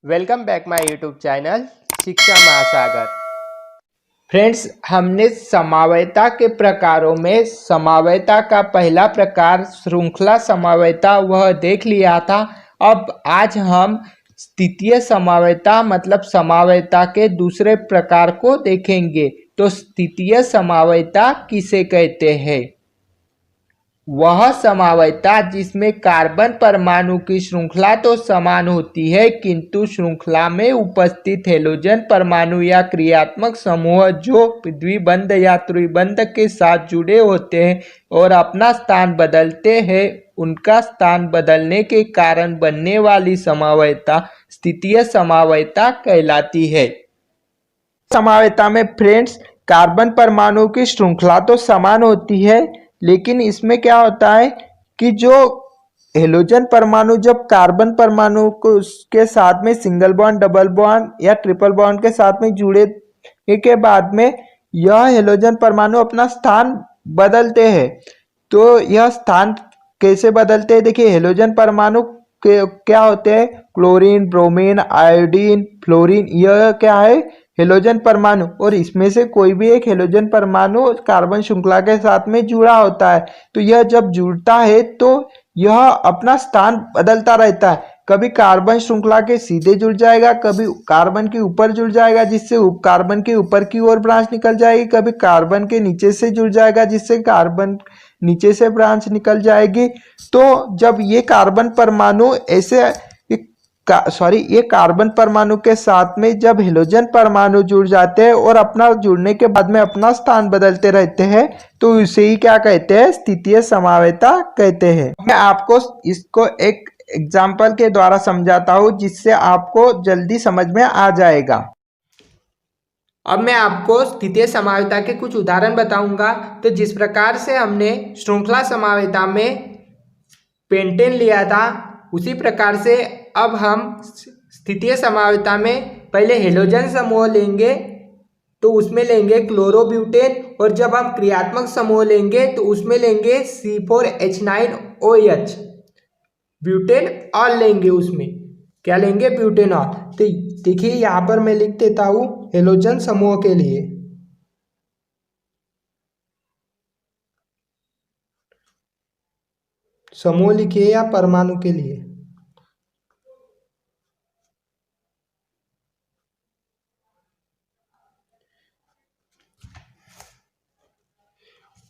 Welcome back my YouTube channel शिक्षा महासागर। Friends, हमने समवायता के प्रकारों में समवायता का पहला प्रकार श्रृंखला समवायता वह देख लिया था। अब आज हम स्थितीय समवायता मतलब समवायता के दूसरे प्रकार को देखेंगे। तो स्थितीय समवायता किसे कहते हैं? वह समवायता जिसमें कार्बन परमाणु की श्रृंखला तो समान होती है, किंतु श्रृंखला में उपस्थित हेलोजन परमाणु या क्रियात्मक समूह जो द्विबंध या त्रिबंध के साथ जुड़े होते हैं और अपना स्थान बदलते हैं, उनका स्थान बदलने के कारण बनने वाली समवायता स्थितीय समवायता कहलाती है। समवायता में फ्रेंड्स, कार्बन परमाणु की श्रृंखला तो समान होती है, लेकिन इसमें क्या होता है कि जो हेलोजन परमाणु जब कार्बन परमाणु को उसके साथ में सिंगल बॉन्ड, डबल बॉन्ड या ट्रिपल बॉन्ड के साथ में जुड़े के बाद में यह हेलोजन परमाणु अपना स्थान बदलते हैं। तो यह स्थान कैसे बदलते हैं? देखिए, हेलोजन परमाणु के क्या होते हैं? क्लोरीन, ब्रोमीन, आयोडीन, फ्लोरीन, यह क्या है? हेलोजन परमाणु। और इसमें से कोई भी एक हेलोजन परमाणु कार्बन श्रृंखला के साथ में जुड़ा होता है। तो यह जब जुड़ता है तो यह अपना स्थान बदलता रहता है। कभी कार्बन श्रृंखला के सीधे जुड़ जाएगा, कभी कार्बन के ऊपर जुड़ जाएगा जिससे कार्बन के ऊपर की ओर ब्रांच निकल जाएगी, कभी कार्बन के नीचे से जुड़ जाएगा जिससे कार्बन नीचे से ब्रांच निकल जाएगी। तो जब ये कार्बन परमाणु ऐसे ये कार्बन परमाणु के साथ में जब हेलोजन परमाणु जुड़ जाते हैं और अपना जुड़ने के बाद में अपना स्थान बदलते रहते हैं, तो इसे ही क्या कहते हैं? स्थितीय समवायता कहते हैं। मैं आपको इसको एक एग्जाम्पल के द्वारा समझाता हूं जिससे आपको जल्दी समझ में आ जाएगा। अब मैं आपको स्थितीय समवायता के कुछ उदाहरण बताऊंगा। तो जिस प्रकार से हमने श्रृंखला समवायता में पेंटेन लिया था, उसी प्रकार से अब हम स्थितीय समवायता में पहले हेलोजन समूह लेंगे तो उसमें लेंगे क्लोरोब्यूटेन, और जब हम क्रियात्मक समूह लेंगे तो उसमें लेंगे C4H9OH, ब्यूटेन ऑल लेंगे। उसमें क्या लेंगे? Butane all. तो देखिए, यहाँ पर मैं लिख देता हूँ हेलोजन समूह के लिए समूह लिखिए या परमाणु के लिए।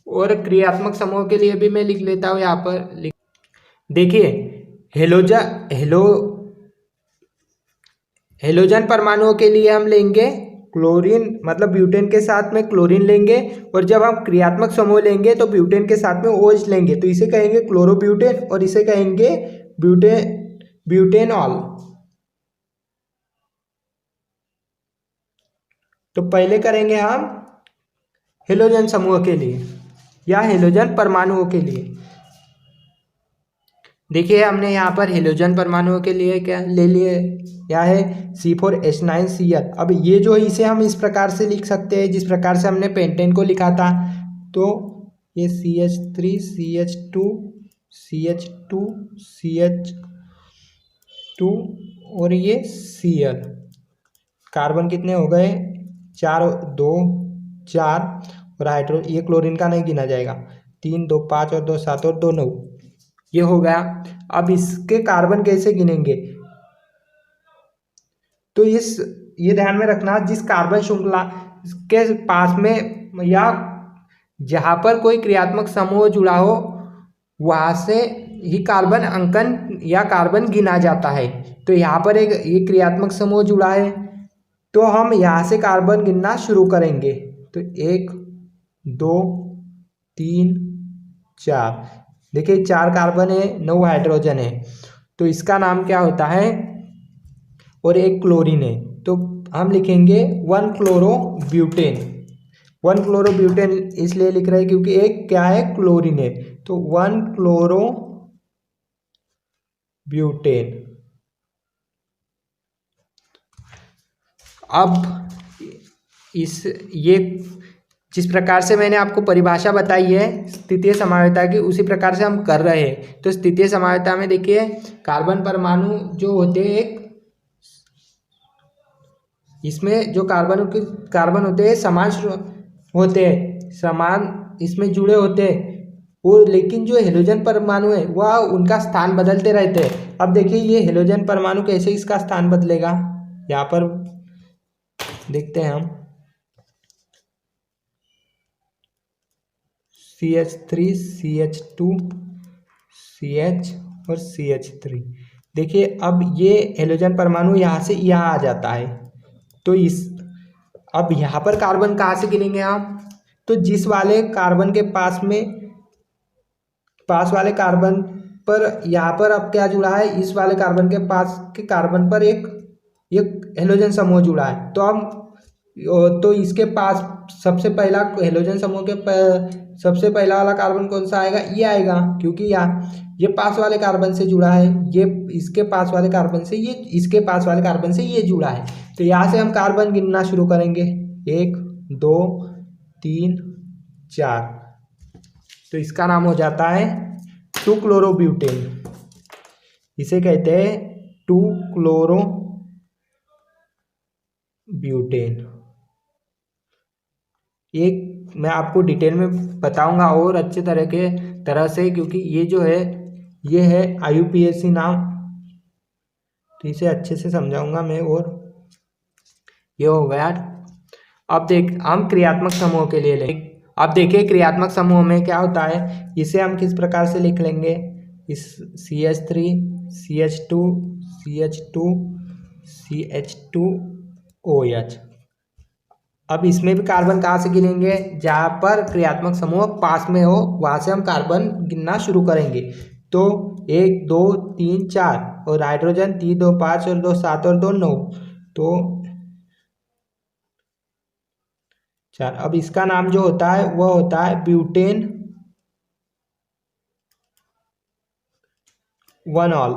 और क्रियात्मक समूह के लिए भी मैं लिख लेता हूँ यहाँ पर। देखिए, हेलोजन परमाणुओं के लिए हम लेंगे क्लोरीन, मतलब ब्यूटेन के साथ में क्लोरीन लेंगे, और जब हम क्रियात्मक समूह लेंगे तो ब्यूटेन के साथ में OH लेंगे, तो इसे कहेंगे क्लोरोब्यूटेन और इसे कहेंगे ब्यूटेनॉल। तो पहले करेंगे हम हेलोजन समूह के लिए या हेलोजन परमाणुओं के लिए। देखिए, हमने यहाँ पर हेलोजन परमाणुओं के लिए क्या ले लिए? क्या है? C4H9Cl। अब ये जो है इसे हम इस प्रकार से लिख सकते हैं जिस प्रकार से हमने पेंटेन को लिखा था। तो ये CH3 CH2 CH2 CH2 और ये Cl। कार्बन कितने हो गए? 4, 2, 4, और ये क्लोरीन का नहीं गिना जाएगा। 3, 2, 5 और 2, 7 और 2, 9, ये हो गया। अब इसके कार्बन कैसे गिनेंगे? तो ये ध्यान में रखना, जिस कार्बन श्रृंखला के पास में या जहाँ पर कोई क्रियात्मक समूह जुड़ा हो वहाँ से ही कार्बन अंकन या कार्बन गिना जाता है। तो यहाँ पर ये क्रियात्मक समूह जुड़ा है, तो हम यहाँ से कार्बन गिनना शुरू करेंगे। तो 1, 2, 3, 4। देखिए, 4 कार्बन है, 9 हाइड्रोजन है, तो इसका नाम क्या होता है? और 1 क्लोरीन है, तो हम लिखेंगे 1 क्लोरोब्यूटेन। 1 क्लोरोब्यूटेन इसलिए लिख रहे हैं क्योंकि एक क्या है? क्लोरीन है, तो 1 क्लोरोब्यूटेन। अब ये जिस प्रकार से मैंने आपको परिभाषा बताई है स्थितीय समवायता की, उसी प्रकार से हम कर रहे हैं। तो स्थितीय समवायता में देखिए, कार्बन परमाणु जो होते हैं एक इसमें जो कार्बन होते हैं समान होते हैं, समान इसमें जुड़े होते हैं, और लेकिन जो हेलोजन परमाणु है वह उनका स्थान बदलते रहते हैं। अब देखिए ये हेलोजन परमाणु कैसे इसका स्थान बदलेगा, यहाँ पर देखते हैं हम। CH3 CH2 CH और CH3, देखिए अब ये हेलोजन परमाणु यहाँ से यहाँ आ जाता है। तो अब यहाँ पर कार्बन कहाँ से गिनेंगे आप, तो जिस वाले कार्बन के पास वाले कार्बन पर यहाँ पर अब क्या जुड़ा है, इस वाले कार्बन के पास के कार्बन पर एक हेलोजन समूह जुड़ा है। तो इसके पास सबसे पहला हेलोजन समूह के सबसे पहला वाला कार्बन कौन सा आएगा, ये आएगा, क्योंकि ये पास वाले कार्बन से जुड़ा है, ये इसके पास वाले कार्बन से ये इसके पास वाले कार्बन से ये जुड़ा है। तो यहाँ से हम कार्बन गिनना शुरू करेंगे, 1 2 3 4। तो इसका नाम हो जाता है 2-क्लोरोब्यूटेन, इसे कहते हैं 2-क्लोरोब्यूटेन। एक मैं आपको डिटेल में बताऊंगा और अच्छे तरह से, क्योंकि ये जो है ये है IUPAC नाम, तो इसे अच्छे से समझाऊंगा मैं। और ये हो गया। अब हम क्रियात्मक समूह के लिए लेंगे। अब देखिए क्रियात्मक समूह में क्या होता है, इसे हम किस प्रकार से लिख लेंगे, इस CH3 CH2 CH2 CH2OH। अब इसमें भी कार्बन कहाँ से गिनेंगे, जहाँ पर क्रियात्मक समूह पास में हो वहाँ से हम कार्बन गिनना शुरू करेंगे। तो 1 2 3 4, और हाइड्रोजन 3 2 5 और 2 7 और 2 9, तो 4। अब इसका नाम जो होता है वह होता है ब्यूटेन 1-ऑल,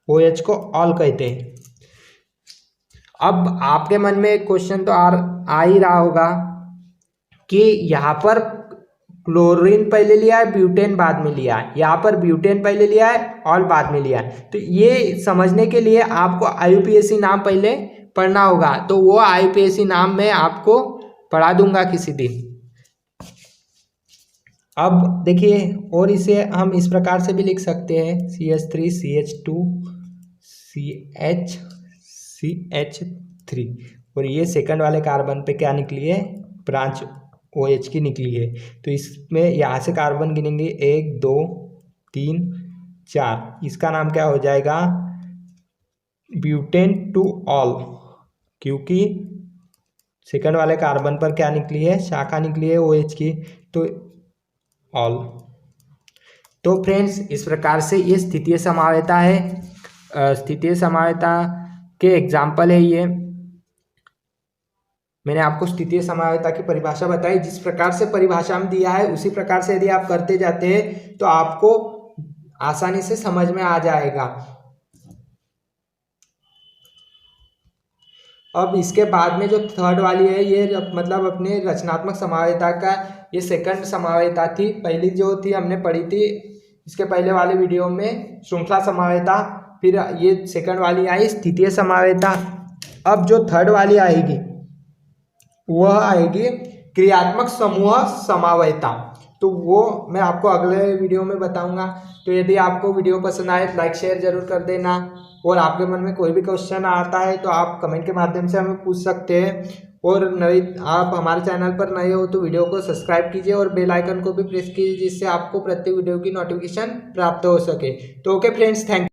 OH को ऑल कहते हैं। अब आपके मन में एक क्वेश्चन तो आ ही रहा होगा कि यहाँ पर क्लोरीन पहले लिया है, ब्यूटेन बाद में लिया है, यहाँ पर ब्यूटेन पहले लिया है, ऑल बाद में लिया है। तो ये समझने के लिए आपको IUPAC नाम पहले पढ़ना होगा, तो वो IUPAC नाम मैं आपको पढ़ा दूंगा किसी दिन। अब देखिए, और इसे हम इस प्रकार से भी लिख सकते हैं, CH3 CH2 CH3, और ये सेकंड वाले कार्बन पे क्या निकली है, ब्रांच OH की निकली है। तो इसमें यहाँ से कार्बन गिनेंगे 1 2 3 4, इसका नाम क्या हो जाएगा, ब्यूटेन 2-ऑल, क्योंकि सेकंड वाले कार्बन पर क्या निकली है, शाखा निकली है OH की, तो ऑल। तो फ्रेंड्स इस प्रकार से ये स्थितीय समावेता है, स्थितीय समावेता के एग्जाम्पल है ये। मैंने आपको स्थितीय समावेता की परिभाषा बताई, जिस प्रकार से परिभाषा में दिया है उसी प्रकार से यदि आप करते जाते हैं तो आपको आसानी से समझ में आ जाएगा। अब इसके बाद में जो थर्ड वाली है, ये मतलब अपने रचनात्मक समावेता का ये सेकंड समावेता थी। पहली जो थी हमने पढ़ी थी इसके पहले वाले वीडियो में, श्रृंखला समावेता, फिर ये सेकंड वाली आई स्थितीय समावेता। अब जो थर्ड वाली आएगी वह आएगी क्रियात्मक समूह समावेता, तो वो मैं आपको अगले वीडियो में बताऊंगा। तो यदि आपको वीडियो पसंद आए लाइक शेयर जरूर कर देना, और आपके मन में कोई भी क्वेश्चन आता है तो आप कमेंट के माध्यम से हमें पूछ सकते हैं। और आप हमारे चैनल पर नए हो तो वीडियो को सब्सक्राइब कीजिए और बेल आइकन को भी प्रेस कीजिए, जिससे आपको प्रत्येक वीडियो की नोटिफिकेशन प्राप्त हो सके। तो ओके फ्रेंड्स, थैंक यू।